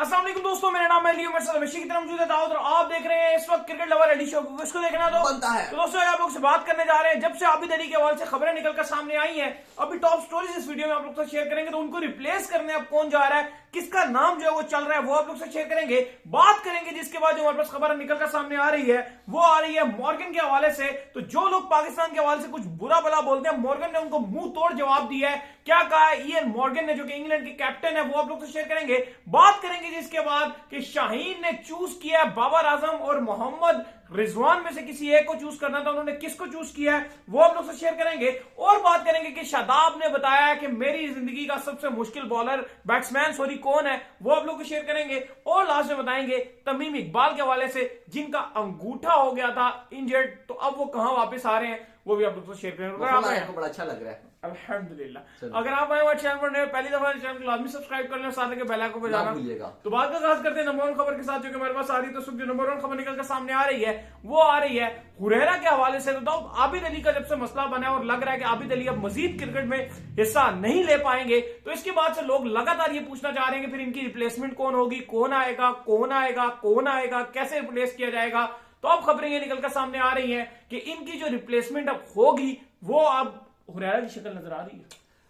अस्सलाम वालेकुम दोस्तों, मेरा नाम है लियो। मेरे साथ हमेशा की तरह मौजूद है दाऊद और आप देख रहे हैं इस वक्त क्रिकेट लवर एडी शो। इसको देखना तो बनता है। तो दोस्तों आप लोग से बात करने जा रहे हैं। जब से आबिद अली के हवाले से खबरें निकलकर सामने आई हैं, अभी टॉप स्टोरीज इस वीडियो में आप लोग से शेयर करेंगे। तो उनको रिप्लेस करने अब कौन जा रहा है, किसका नाम जो है वो चल रहा है, वो आप लोग से शेयर करेंगे। बात करेंगे जिसके बाद जो हमारे पास खबर निकलकर सामने आ रही है वो आ रही है मॉर्गन के हवाले से। तो जो लोग पाकिस्तान के हवाले से कुछ बुरा भला बोलते हैं, मॉर्गन ने उनको मुंह तोड़ जवाब दिया है। क्या कहा है ईएन मॉर्गन ने, जो कि इंग्लैंड के कैप्टन है, वो आप लोग से शेयर करेंगे। बात करेंगे जिसके बाद कि शाहीन ने चूज किया बाबर आजम और मोहम्मद रिजवान में से किसी एक को चूज करना था, उन्होंने किसको चूज किया है वो आप लोग से शेयर करेंगे। और बात करेंगे कि शादाब ने बताया है कि मेरी जिंदगी का सबसे मुश्किल बॉलर बैट्समैन कौन है, वो आप लोग को शेयर करेंगे। और लास्ट में बताएंगे तमीम इकबाल के हवाले से, जिनका अंगूठा हो गया था इंजर्ड, तो अब वो कहां वापस आ रहे हैं वो भी आप लोग को शेयर करेंगे। आपको बड़ा अच्छा लग रहा है अल्हम्दुलिल्लाह। अगर आप हमारे चैनल पर पहली दफा चैनल को लाजमी सब्सक्राइब कर लें, साथ के बेल आइकन को बजाना भूलिएगा। तो बात का आगाज करते हैं नंबर 1 खबर के साथ, जो कि हमारे पास आ रही है। तो सुबह जो नंबर 1 खबर निकल कर सामने आ रही है वो आ रही है हुरैरा के हवाले से। तो आबिद अली का जब से मसला बना है और लग रहा है कि आबिद अली अब मजीद क्रिकेट में हिस्सा नहीं ले पाएंगे, तो इसके बाद से लोग लगातार ये पूछना चाह रहे हैं कि फिर इनकी रिप्लेसमेंट कौन होगी, कौन आएगा कौन आएगा कौन आएगा, कैसे रिप्लेस किया जाएगा। तो अब खबरें ये निकलकर सामने आ रही हैं कि इनकी जो रिप्लेसमेंट अब होगी वो अब हुरैरा की शक्ल नजर आ रही है।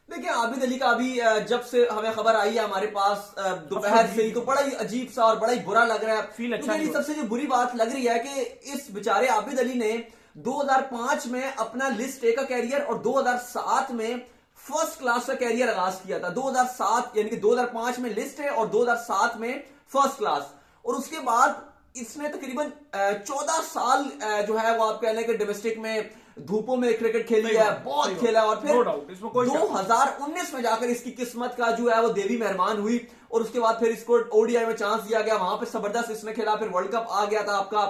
देखिए, आबिद अली का अभी जब से हमें खबर आई है हमारे पास दोपहर से ही, तो बड़ा ही अजीब सा और बड़ा ही बुरा लग रहा है। फील अच्छा नहीं। सबसे जो बुरी बात लग रही है कि इस बेचारे आबिद अली ने 2005 में अपना लिस्ट ए का कैरियर और 2007 में फर्स्ट क्लास का कैरियर आगाज किया था। 2007 यानी कि 2005 में लिस्ट है और 2007 में फर्स्ट क्लास, और उसके बाद इसने तकरीबन 14 साल जो है वो आप कह लें कि डोमेस्टिक में धूपों में क्रिकेट खेली है, बहुत खेला। और फिर 2019 में जाकर इसकी किस्मत का जो है वो देवी मेहरबान हुई, और उसके बाद फिर इसको ओडीआई में चांस दिया गया, वहां पे जबरदस्त इसने खेला। फिर वर्ल्ड कप आ गया था आपका,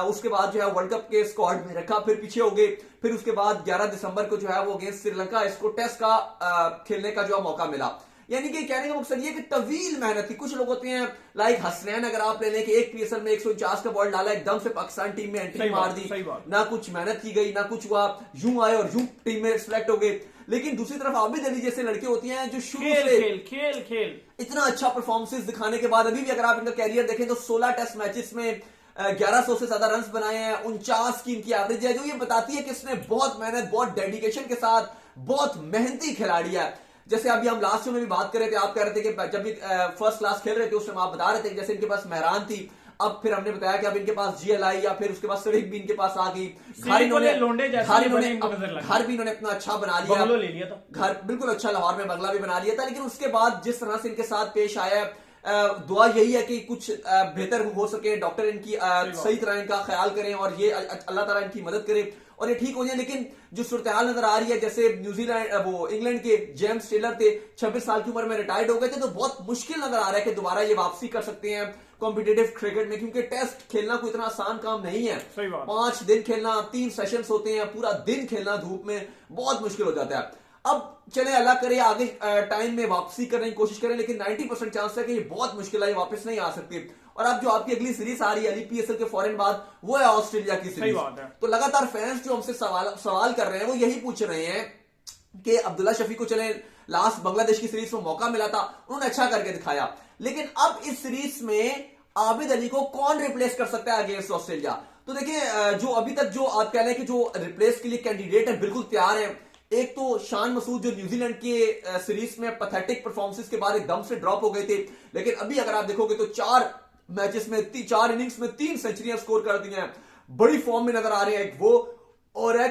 उसके बाद जो है वर्ल्ड कप के स्क्वाड में रखा, फिर पीछे हो गए। फिर उसके बाद 11 दिसंबर को जो है वो अगेंस्ट श्रीलंका इसको टेस्ट का खेलने का जो है मौका मिला। यानी कि कहने का मकसद ये कि तवील मेहनत थी। कुछ लोग होते हैं लाइक हसनैन, अगर आप ले लें कि एक पीएसएल में 149 का बॉल डाला, एकदम से पाकिस्तान टीम में एंट्री मार दी, ना कुछ मेहनत की गई ना कुछ हुआ, यूं आए और यूं टीम में सिलेक्ट हो गए। लेकिन दूसरी तरफ आबिद अली जैसे लड़के होती हैं जो शुरू से खेल इतना अच्छा परफॉर्मेंस दिखाने के बाद अभी भी अगर आप इनका कैरियर देखें तो 16 टेस्ट मैचेस में 1100 से ज्यादा रन बनाए हैं, 49 की इनकी एवरेज है, जो ये बताती है कि इसने बहुत मेहनत, बहुत डेडिकेशन के साथ, बहुत मेहनती खिलाड़ी है। जैसे अभी हम लास्ट में भी बात कर रहे थे, आप कह रहे थे कि जब भी फर्स्ट क्लास खेल रहे थे उस टाइम आप बता रहे थे कि जैसे इनके पास मेहरान थी, अब फिर हमने बताया कि अब इनके पास जीएलआई या फिर उसके बाद सिविक भी इनके पास आ गई। घर भी इन्होंने अपना अच्छा बना लिया, ले लिया था घर बिल्कुल अच्छा, लाहौर में बंगला भी बना लिया था। लेकिन उसके बाद जिस तरह से इनके साथ पेश आया, दुआ यही है कि कुछ बेहतर हो सके, डॉक्टर इनकी सही तरह इनका ख्याल करें और ये अल्लाह ताला इनकी मदद करे और ये ठीक हो जाए। लेकिन जो सूरत हाल नजर आ रही है, जैसे न्यूजीलैंड वो इंग्लैंड के जेम्स टेलर थे, 26 साल की उम्र में रिटायर्ड हो गए थे, तो बहुत मुश्किल नजर आ रहा है कि दोबारा ये वापसी कर सकते हैं कॉम्पिटिटिव क्रिकेट में, क्योंकि टेस्ट खेलना कोई इतना आसान काम नहीं है। 5 दिन खेलना, 3 सेशंस होते हैं, पूरा दिन खेलना धूप में बहुत मुश्किल हो जाता है। अब चले अल्लाह करे आगे टाइम में वापसी करने की कोशिश करें, लेकिन 90% चांस है कि ये बहुत मुश्किल है, ये वापस नहीं आ सकते। और अब जो आपकी अगली सीरीज आ रही है पीएसएल के फौरन बाद, वो है ऑस्ट्रेलिया की सीरीज। तो लगातार फैंस जो हमसे सवाल कर रहे हैं वो यही पूछ रहे हैं कि अब्दुल्ला शफी को चले लास्ट बांग्लादेश की सीरीज में मौका मिला था, उन्होंने अच्छा करके दिखाया, लेकिन अब इस सीरीज में आबिद अली को कौन रिप्लेस कर सकता है अगेंस्ट ऑस्ट्रेलिया। तो देखिए, जो अभी तक जो आप कह रहे हैं कि जो रिप्लेस के लिए कैंडिडेट है बिल्कुल तैयार है। एक तो शान मसूद, जो न्यूजीलैंड के सीरीज में पैथेटिक परफॉर्मेंस के बाद एकदम से ड्रॉप हो गए थे, लेकिन अभी अगर आप देखोगे तो 4 मैचेस में 4 इनिंग्स में 3 सेंचुरियां स्कोर कर दी हैं, बड़ी फॉर्म में नजर आ रहे हैं। एक वो और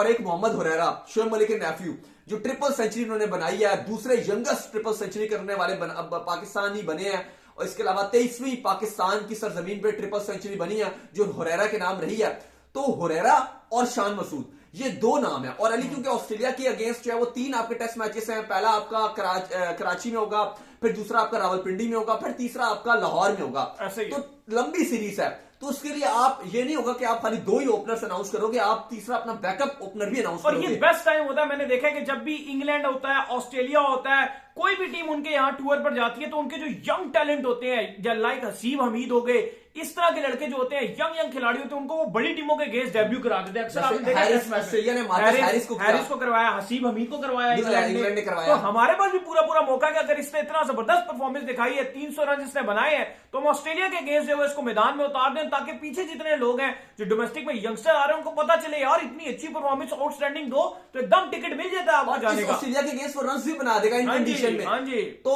एक मोहम्मद हुरैरा, शोएब मलिक के नेफ्यू, जो ट्रिपल सेंचुरी उन्होंने बनाई है, दूसरे यंगेस्ट ट्रिपल सेंचुरी करने वाले पाकिस्तानी बने हैं। और इसके अलावा 23वीं पाकिस्तान की सरजमीन पे ट्रिपल सेंचुरी बनी है जो हुरैरा के नाम रही है। तो हुरैरा और शान मसूद, ये 2 नाम है। और अली क्योंकि ऑस्ट्रेलिया के अगेंस्ट जो है वो 3 आपके टेस्ट मैचेस हैं, पहला आपका कराची में होगा, फिर दूसरा आपका रावलपिंडी में होगा, फिर तीसरा आपका लाहौर में होगा। तो लंबी सीरीज है, तो उसके लिए आप ये नहीं होगा कि आप खाली 2 ही ओपनर्स अनाउंस करोगे, आप तीसरा अपना बैकअप ओपनर भी अनाउंस करोगे। और ये बेस्ट टाइम होता है, मैंने देखा है कि जब भी इंग्लैंड होता है, ऑस्ट्रेलिया होता है, कोई भी टीम उनके यहाँ टूर पर जाती है, तो उनके जो यंग टैलेंट होते हैं, लाइक हसीब हमीद हो गए, इस तरह के लड़के जो होते हैं, यंग खिलाड़ी होते हैं, उनको वो बड़ी टीमों के अगेंस्ट डेब्यू करा देते हैं। अक्सर आपने देखा हैरिस को करवाया, हसीब हमीद को करवाया इंग्लैंड ने करवाया। तो हमारे पास भी पूरा मौका है कि अगर इसने इतना जबरदस्त परफॉर्मेंस दिखाई है, 300 रन इसने बनाए हैं, तो हम ऑस्ट्रेलिया के अगेंस्ट जो है इसको मैदान में उतार दें ताकि पीछे जितने लोग हैं जो डोमेस्टिक में यंगस्टर आ रहे हैं उनको पता चले यार इतनी अच्छी परफॉर्मेंस आउटस्टैंडिंग दो तो एकदम टिकट मिल जाता है आपको जाने का। ऑस्ट्रेलिया के अगेंस्ट वो रन भी बना देगा इन हाँ जी, कंडीशन में। हाँ जी। तो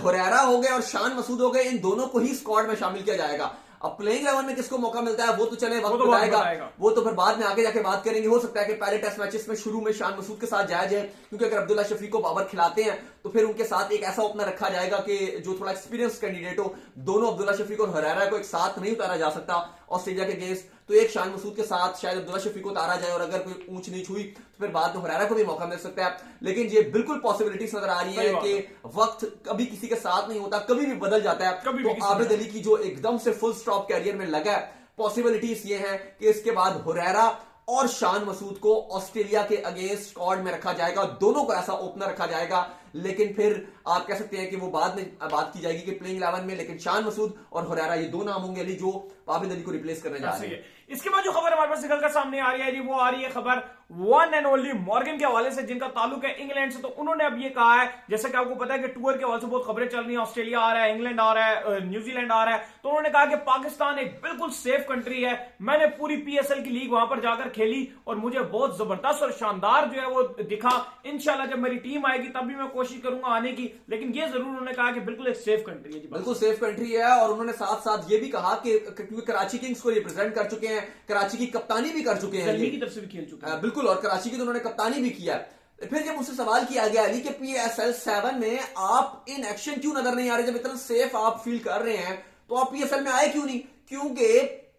हुरैरा हो गए और शान मसूद हो गए, इन दोनों को ही स्क्वाड में शामिल किया जाएगा। अब प्लेइंग 11 में किसको मौका मिलता है वो तो चले वक्त बताएगा, वो तो फिर बाद में आगे जाके बात करेंगे। हो सकता है कि पहले टेस्ट मैचेस में शुरू में शान मसूद के साथ जाया जाए, क्योंकि अगर अब्दुल्ला शफीक को बाबर खिलाते हैं तो फिर उनके साथ एक ऐसा ओपनर रखा जाएगा कि जो थोड़ा एक्सपीरियंस कैंडिडेट हो। दोनों अब्दुल्ला शफीक और हुरैरा को एक साथ नहीं उतारा जा सकता ऑस्ट्रेलिया के अगेंस्ट, तो एक शान मसूद के साथ शायद अब्दुल्ला शफीक को उतारा जाए और अगर कोई ऊंच नीच हुई तो फिर बाद में हुरैरा को भी मौका मिल सकता है। लेकिन ये बिल्कुल पॉसिबिलिटीज नजर आ रही है कि वक्त कभी किसी के साथ नहीं होता, कभी भी बदल जाता है। तो आबिद अली की जो एकदम से फुल स्टॉप कैरियर में लगा है, पॉसिबिलिटीज ये है कि इसके बाद हुरैरा और शान मसूद को ऑस्ट्रेलिया के अगेंस्ट स्क्वाड में रखा जाएगा, दोनों को ऐसा ओपनर रखा जाएगा। लेकिन फिर आप कह सकते हैं कि वो बाद में बात की जाएगी कि प्लेइंग 11 में, लेकिन शान मसूद और हुरैरा ये दो नाम होंगे अली जो आबिद अली को रिप्लेस करने जा रहे हैं। इसके बाद जो खबर हमारे पास निकल कर सामने आ रही है जी, वो आ रही है खबर वन एंड ओनली मॉर्गन के हवाले से, जिनका ताल्लुक है इंग्लैंड से। तो उन्होंने अब ये कहा है, जैसे कि आपको पता है कि टूर के हवाले से बहुत खबरें चल रही हैं, ऑस्ट्रेलिया आ रहा है, इंग्लैंड आ रहा है, न्यूजीलैंड आ रहा है, तो उन्होंने कहा कि पाकिस्तान एक बिल्कुल सेफ कंट्री है। मैंने पूरी पीएसएल की लीग वहां पर जाकर खेली और मुझे बहुत जबरदस्त और शानदार जो है वो दिखा। इंशाल्लाह जब मेरी टीम आएगी तब भी मैं कोशिश करूंगा आने की, लेकिन ये जरूर उन्होंने कहा कि बिल्कुल एक सेफ कंट्री है जी, बिल्कुल सेफ कंट्री है। और उन्होंने साथ साथ ये भी कहा कि क्योंकि कराची किंग्स को रिप्रेजेंट कर चुके हैं, कराची की कप्तानी भी कर चुके हैं, की तरफ से भी खेल चुके हैं बिल्कुल, और कराची की तो उन्होंने कप्तानी भी किया। फिर जब मुझसे सवाल किया गया अली के PSL 7 में आप इन एक्शन क्यों नजर नहीं आ रहे, जब इतना सेफ आप फील कर रहे हैं तो आप PSL में आए क्यों नहीं? क्योंकि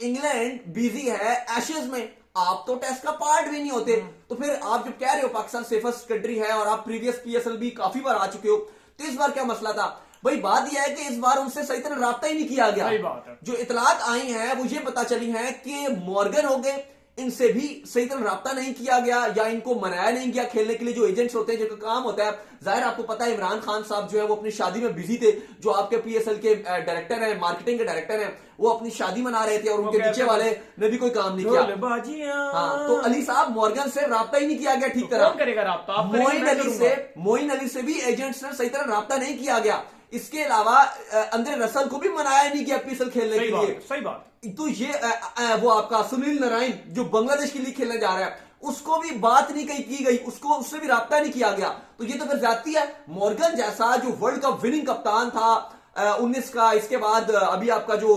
इंग्लैंड बिजी है एशेज में, आप तो टेस्ट का पार्ट भी नहीं होते। तो फिर आप जब कह रहे हो पाकिस्तान सेफेस्ट कंट्री है और आप प्रीवियस PSL भी काफी बार आ चुके हो, तो इस बार क्या मसला था? भाई बात यह है कि इस बार उनसे सही तरह राब्ता ही नहीं किया गया। सही बात है। जो इतलात आई हैं वो ये पता चली हैं कि मॉर्गन हो गए, इनसे भी सही तरह राब्ता नहीं किया गया या इनको मनाया नहीं गया खेलने के लिए। जो एजेंट्स होते हैं जिनका काम होता है, जाहिर आपको पता है इमरान खान साहब जो है वो अपनी शादी में बिजी थे, जो आपके PSL के डायरेक्टर हैं, मार्केटिंग के डायरेक्टर हैं, वो अपनी शादी मना रहे थे और उनके नीचे वाले ने भी कोई काम नहीं किया। हाँ, तो अली साहब मॉर्गन से राब्ता ही नहीं किया गया ठीक तरह। कौन करेगा राब्ता? मोइन अली से भी एजेंट्स ने सही तरह राब्ता नहीं किया गया। इसके अलावा अंद्रे रसल को भी मनाया नहीं गया PSL खेलने के लिए। सही बात। तो ये वो आपका सुनील नारायण जो बांग्लादेश की लीग खेलने जा रहा है, उसको भी बात नहीं कही की गई, उससे भी राब्ता नहीं किया गया। तो ये तो फिर ज्यादती है। मॉर्गन जैसा जो वर्ल्ड कप विनिंग कप्तान था 19 का, इसके बाद अभी आपका जो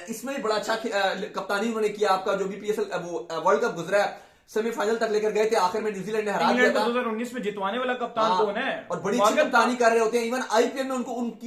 इसमें भी बड़ा अच्छा कप्तानी उन्होंने किया, आपका जो भी PSL वो वर्ल्ड कप गुजरा है, सेमीफाइनल तक लेकर गए थे, आखिर में न्यूजीलैंड ने हरा दिया था। 2019 में जितवाने वाला कप्तान कौन है? और बड़ी अच्छी कप्तानी कर रहे होते हैं। इवन IPL में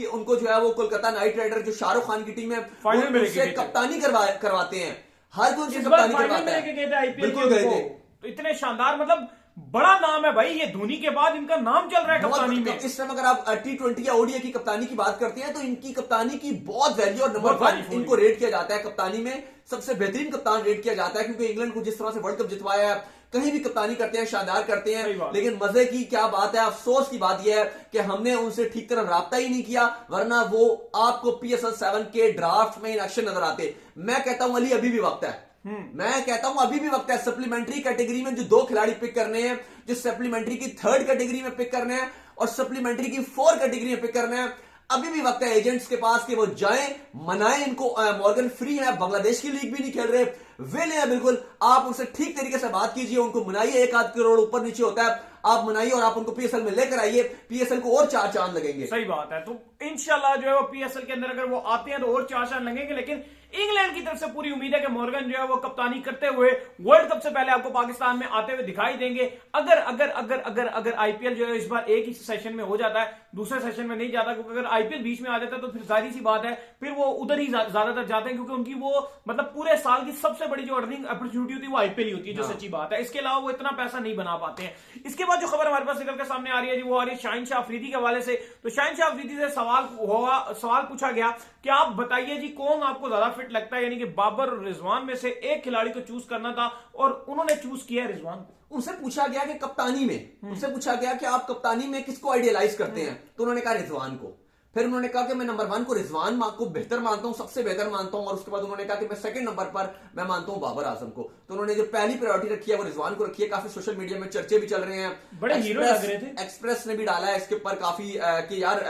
उनको जो है वो कोलकाता नाइट राइडर जो शाहरुख खान की टीम है फाइनल में उससे कप्तानी करवाते हैं, हर कोई उनसे कप्तानी करवाता है। बिल्कुल गए थे। तो इतने शानदार, मतलब बड़ा नाम है भाई, ये धोनी के बाद इनका नाम चल रहा है कप्तानी में। इस टाइम अगर आप T20 या ODI की कप्तानी की बात करते हैं तो इनकी कप्तानी की बहुत वैल्यू और नंबर 1 इनको रेट किया जाता है। कप्तानी में सबसे बेहतरीन कप्तान रेट किया जाता है, क्योंकि इंग्लैंड को जिस तरह से वर्ल्ड कप जितवाया है, कहीं भी कप्तानी करते हैं शानदार करते हैं। लेकिन मजे की क्या बात है, अफसोस की बात यह है कि हमने उनसे ठीक तरह राब्ता ही नहीं किया, वरना वो आपको PSL 7 के ड्राफ्ट में इन एक्शन नजर आते। मैं कहता हूं अली अभी भी वक्त है, मैं कहता हूं अभी भी वक्त है। सप्लीमेंट्री कैटेगरी में जो 2 खिलाड़ी पिक करने हैं, जो सप्लीमेंट्री की 3rd कैटेगरी में पिक करने हैं और सप्लीमेंट्री की 4th कैटेगरी में पिक करने हैं, अभी भी वक्त है एजेंट्स के पास कि वो जाएं, मनाएं इनको। मॉर्गन फ्री है, बांग्लादेश की लीग भी नहीं खेल रहे, वेले हैं बिल्कुल। आप उनसे ठीक तरीके से बात कीजिए, उनको मनाइए। 1-8 करोड़ ऊपर नीचे होता है, आप मनाइए और आप उनको PSL में लेकर आइए। PSL को और 4 चांद लगेंगे। सही बात है। तो इंशाल्लाह जो है वो PSL के अंदर अगर वो आते हैं तो और 4 चांद लगेंगे। लेकिन इंग्लैंड की तरफ से पूरी उम्मीद है कि मॉर्गन जो है वो कप्तानी करते हुए वर्ल्ड कप से पहले आपको पाकिस्तान में आते हुए दिखाई देंगे। अगर अगर अगर अगर अगर IPL जो है इस बार एक ही सेशन में हो जाता है, दूसरे सेशन में नहीं जाता, क्योंकि अगर IPL बीच में आ जाता है तो फिर जाहिर सी बात है फिर वो उधर ही ज्यादातर जाते हैं, क्योंकि उनकी वो मतलब पूरे साल की सबसे बड़ी जो अर्निंग अपॉर्चुनिटी होती है वो IPL ही होती है, जो सच्ची बात है। इसके अलावा वो इतना पैसा नहीं बना पाते हैं। इसके बाद जो खबर हमारे पास निकल के सामने आ रही है जी, वो आ रही है शाहीन शाह अफरीदी के हवाले से। तो शाहीन शाह अफरीदी से सवाल पूछा गया कि आप बताइए जी कौन आपको ज्यादा फिट लगता है, यानी कि बाबर और रिजवान में से एक खिलाड़ी को चूज करना था और उन्होंने चूज किया रिजवान को। उनसे पूछा गया कि कप्तानी में, उनसे पूछा गया कि आप कप्तानी में किसको आइडियलाइज करते हैं, तो उन्होंने कहा रिजवान को। फिर उन्होंने कहा कि मैं नंबर 1 को रिजवान को बेहतर मानता हूं, सबसे बेहतर मानता हूं, और उसके बाद उन्होंने कहा कि मैं सेकंड नंबर पर मैं मानता हूं बाबर आजम को। तो उन्होंने जो पहली प्रायोरिटी रखी है वो रिजवान को रखी है। काफी सोशल मीडिया में चर्चे भी चल रहे हैं, बड़े हीरो लग रहे थे। एक्सप्रेस ने भी डाला है इसके ऊपर काफी कि यार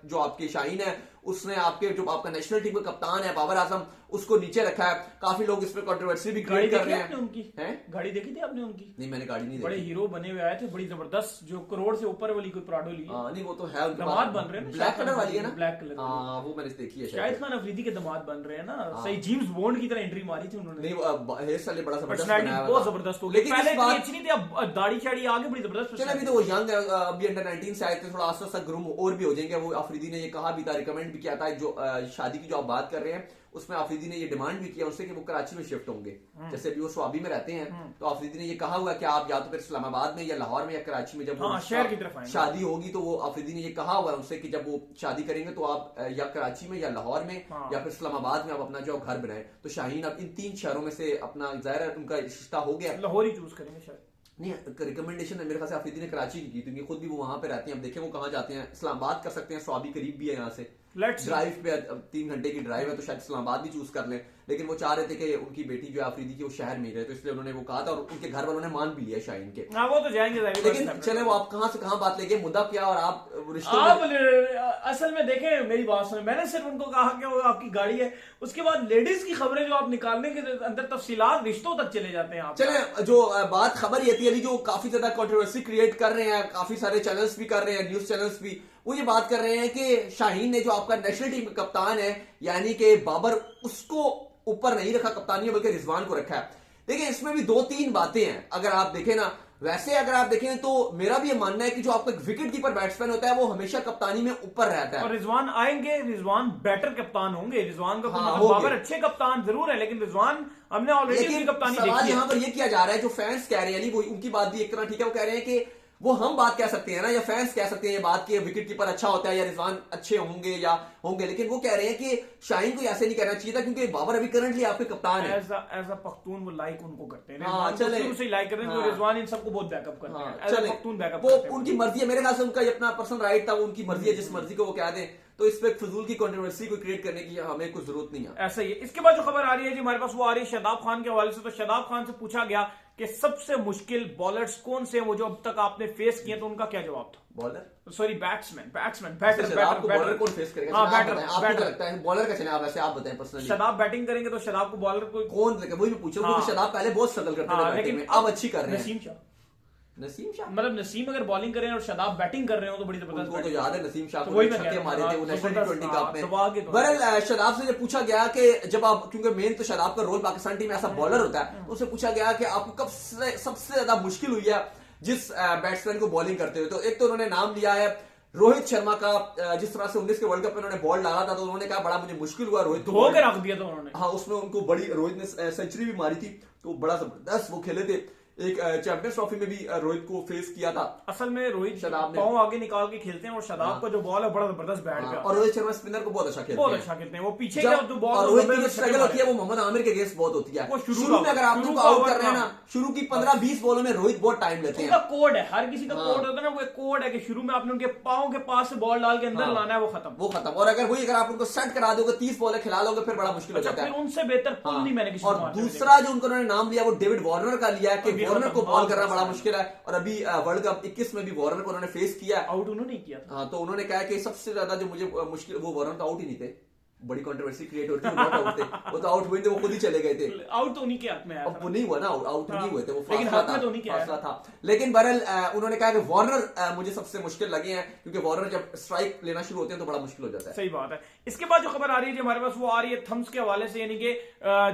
जो आपकी शाहीन है उसने आपके जो आपका नेशनल टीम का कप्तान है बाबर आजम उसको नीचे रखा है। काफी लोग इस पर कंट्रोवर्सी भी क्रिएट कर रहे हैं। उनकी गाड़ी देखी थी आपने उनकी? नहीं, मैंने गाड़ी नहीं बड़े देखी। हीरो बने हुए आए थे, बड़ी जबरदस्त, जो करोड़ से ऊपर वाली कोई प्राडो ली है। नहीं वो तो है, दामाद बन रहे हैं, ब्लैक कलर वाली है ना, ब्लैक कलर। हाँ वो मैंने देखी है। शाहिद खान अफरीदी के दामाद बन रहे हैं ना, सही जेम्स बॉन्ड की तरह एंट्री मारी थी उन्होंने। नहीं हेयर स्टाइल बड़ा जबरदस्त पर्सनालिटी बनाया बहुत जबरदस्त हो गई। लेकिन पहले इस बात इतनी थी, अब दाढ़ी शाड़ी आगे बड़ी जबरदस्त। चलो अभी तो वो यंग है, अभी अंडर 19 से आए थे, थोड़ा आस्ते आस्ते ग्रूम और भी हो जाएंगे। वो अफरीदी ने ये कहा भी था, रिकमेंड भी किया था, जो शादी की जो आप बात कर रहे हैं उसमें अफरीदी ने ये डिमांड भी किया उससे कि वो कराची में शिफ्ट होंगे। जैसे अभी वो स्वाबी में रहते हैं तो अफरीदी ने ये कहा हुआ कि आप या तो फिर इस्लामाबाद में या लाहौर में या कराची में जब वो शहर की तरफ शादी होगी तो वो अफरीदी ने ये कहा हुआ है उनसे कि जब वो शादी करेंगे तो आप या कराची में या लाहौर में या फिर इस्लामाबाद में आप अपना जो घर बनाए। तो शाहीन अब इन 3 शहरों में से अपना ज़ाहिर है उनका रिश्ता हो गया, लाहौर ही चूज करेंगे शायद। नहीं रिकमेंडेशन है मेरे ख्याल से अफरीदी ने कराची की क्योंकि खुद भी वो वहां पे रहती हैं। अब देखें वो कहाँ जाते हैं। इस्लामाबाद कर सकते हैं, स्वाबी करीब भी है यहाँ से, ड्राइव पे 3 घंटे की ड्राइव है तो शायद इस्लामाबाद भी चूज कर लें। लेकिन वो चाह रहे थे कि उनकी बेटी जो है अफरीदी की वो शहर में ही रहे, तो इसलिए उन्होंने वो कहा था और उनके घर वालों ने मान भी लिया शाहीन के। हाँ वो तो जाएंगे। लेकिन चले वो आप कहाँ से कहाँ बात लेके मुद्दा क्या और आप असल में देखें मेरी बात सुने, मैंने सिर्फ उनको कहा कि वो आपकी गाड़ी है, उसके बाद लेडीज की खबरें जो आप निकालने के अंदर तफसीलात रिश्तों तक चले जाते हैं आप। चले जो बात खबर ये थी अली जो काफी ज्यादा कंट्रोवर्सी क्रिएट कर रहे हैं, काफी सारे चैनल्स भी कर रहे हैं, न्यूज चैनल्स भी, वो ये बात कर रहे हैं कि शाहीन ने जो आपका नेशनल टीम का कप्तान है यानी कि बाबर उसको ऊपर नहीं रखा कप्तानी बल्कि रिजवान को रखा है। देखिए इसमें भी 2-3 बातें हैं अगर आप देखें ना। वैसे अगर आप देखें तो मेरा भी ये मानना है कि जो आपका विकेट कीपर बैट्समैन होता है वो हमेशा कप्तानी में ऊपर रहता है। और रिजवान आएंगे, रिजवान बेटर कप्तान होंगे। रिजवान का हाँ, बाबर अच्छे कप्तान जरूर है लेकिन रिजवान हमने ऑलरेडी उनकी कप्तानी देखी है। यहाँ पर ये किया जा रहा है जो फैंस कह रहे हैं वो उनकी बात भी एक तरह ठीक है, वो कह रहे हैं कि वो हम बात कह सकते हैं ना या फैंस कह सकते हैं ये बात कि विकेट कीपर अच्छा होता है या रिजवान अच्छे होंगे या होंगे, लेकिन वो कह रहे हैं कि शाहीन को ऐसे नहीं कहना चाहिए था क्योंकि बाबर अभी करंटली आपके कप्तान है। एज अ पख्तून वो लाइक उनको करते हैं। हाँ, चले उसे लाइक करते हैं। रिजवान इन सबको बहुत बैकअप करते हैं। एज अ पख्तून बैकअप वो उनकी मर्जी है, मेरे ख्याल से उनका अपना पर्सनल राइट था, वो उनकी मर्जी है, जिस मर्जी को वो कह दें। तो इस पे फजूल की कंट्रोवर्सी को क्रिएट करने की हमें कुछ जरूरत नहीं है। ऐसा ही है। इसके बाद जो खबर आ रही है जी हमारे पास वो आ रही है शादाब खान के हवाले से। तो शादाब खान से पूछा गया कि सबसे मुश्किल बॉलर्स कौन से हैं वो जो अब तक आपने फेस किए, तो उनका क्या जवाब था? बॉलर सॉरी बैट्समैन बैटर आपको बॉलर कौन फेस करेगा? हाँ, आपको लगता है बॉलर का चले आप वैसे आप बताएं पर्सनली। शादाब बैटिंग करेंगे तो शादाब को बॉलर को कौन वही मैं पूछ रहा हूं क्योंकि शादाब पहले बहुत स्ट्रगल करते थे बैटिंग में, अब अच्छी कर रहे हैं। नसीम शाह मतलब नसीम अगर बॉलिंग कर रहे हैं और शादाब बैटिंग कर रहे हो तो बड़ी जबरदस्त। उनको तो याद है नसीम शाह तो को छक्के मारे थे वो नेशनल टी20 कप में। बहरहाल शादाब से जब पूछा गया कि जब आप क्योंकि मेन तो शादाब का रोल पाकिस्तान टीम में ऐसा बॉलर होता है, तो उससे पूछा गया कि आपको कब सबसे ज्यादा मुश्किल हुई है जिस बैट्समैन को बॉलिंग करते हुए। तो एक तो उन्होंने नाम लिया है रोहित शर्मा का, जिस तरह से 19 के वर्ल्ड कप में उन्होंने बॉल डाला था तो उन्होंने कहा बड़ा मुझे मुश्किल हुआ। रोहित धो के रख दिया था उन्होंने। हाँ उसमें उनको बड़ी, रोहित ने सेंचुरी भी मारी थी तो बड़ा जबरदस्त वो खेले थे। एक चैंपियंस ट्रॉफी में भी रोहित को फेस किया था। असल में रोहित शादाब पांव आगे निकाल के खेलते हैं और शादाब का जो बॉल है बड़ा जबरदस्त बैट पे और रोहित शर्मा स्पिनर को बहुत अच्छा खेलते हैं। वो पीछे का जो बॉल और रोहित की जो स्ट्रगल होती है वो मोहम्मद आमिर के अगेंस्ट बहुत होती है। शुरू में अगर आप उनको आउट कर रहे हैं ना, शुरू की 15-20 बॉलों में रोहित बहुत टाइम लेते हैं। उनका कोड है, हर किसी का कोड होता है ना, वो एक कोड है कि शुरू में आपने उनके पांव के पास से बॉल डाल के अंदर लाना है, वो खत्म। और अगर आप उनको सेट करा दोगे 30 बॉलें खिला लोगे फिर बड़ा मुश्किल हो जाता है। उनसे बेहतर पुल नहीं मैंने किसी। और दूसरा जो उन्होंने नाम लिया वो डेविड वार्नर का लिया कि वार्नर को बॉल करना बड़ा मुश्किल है। और अभी वर्ल्ड कप 21 में भी वार्नर को उन्होंने फेस किया, आउट उन्होंने किया था। हाँ तो उन्होंने कहा कि सबसे ज्यादा जो मुझे मुश्किल, वो वार्नर तो आउट ही नहीं थे, बड़ी कंट्रोवर्सी क्रिएट होती है, आउट थे वो तो आउट हुए थे, वो खुद ही चले गए थे। आउट तो उन्हीं के हाथ में आया था, वो नहीं हुआ ना, आउट नहीं हुए थे, वो लेकिन हाथ में तो नहीं किया फासला था। लेकिन बहरहाल उन्होंने कहा कि वार्नर मुझे सबसे मुश्किल लगे हैं क्योंकि वार्नर जब स्ट्राइक लेना शुरू होते हैं तो बड़ा मुश्किल हो जाता है। सही बात है। इसके बाद जो खबर आ रही है हमारे पास वो आ रही है थम्स के हवाले से, यानी कि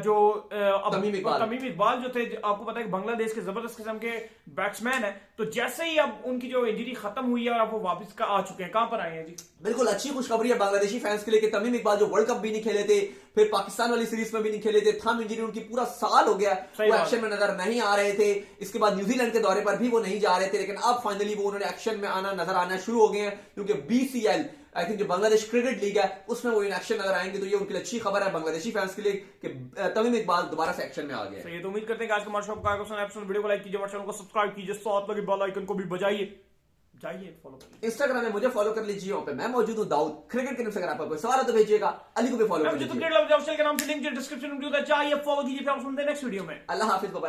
जो तमीम इकबाल जो थे, आपको पता है कि बांग्लादेश के जबरदस्त किस्म के बैट्समैन है, तो जैसे ही अब उनकी जो इंजरी खत्म हुई है और अब वो वापस का आ चुके हैं, कहां पर आए हैं जी? बिल्कुल अच्छी खुशखबरी है बांग्लादेशी फैंस के लिए कि तमीम इकबाल जो वर्ल्ड कप भी नहीं खेले थे, फिर पाकिस्तान वाली सीरीज में भी नहीं खेले थे, थंब इंजरी उनकी पूरा साल हो गया, वो एक्शन में नजर नहीं आ रहे थे। इसके बाद न्यूजीलैंड के दौरे पर भी वो नहीं जा रहे थे, लेकिन अब फाइनली वो उन्होंने एक्शन में नजर आना शुरू हो गए हैं क्योंकि BCL आई थिंक जो बांग्लादेश क्रिकेट लीग है उसमें वो इन एक्शन नजर आएंगे। तो ये उनके लिए अच्छी खबर है बांग्लादेशी फैंस के लिए कि तमीम इकबाल दोबारा से एक्शन में आ गए। तो उम्मीद करते हैं कि आज का हमारे शो वीडियो को लाइक कीजिए, चैनल को सब्सक्राइब कीजिए, साथ लगे बेल आइकन को भी बजाइए। जाइए फॉलो कर लीजिए। इंस्टाग्राम में मुझे फॉलो कर लीजिए, वहां पे मैं मौजूद हूं, दाऊद क्रिकेट के न्यूज़। अगर आपका कोई सवाल है तो भेजिएगा, अली को भी फॉलो कर लीजिए। क्रिकेट लव ऑफिशियल के नाम से लिंक डिस्क्रिप्शन में मौजूद है, चाहिए फॉलो कीजिए। फिर आप सुनते हैं नेक्स्ट वीडियो में। अल्लाह हाफिज।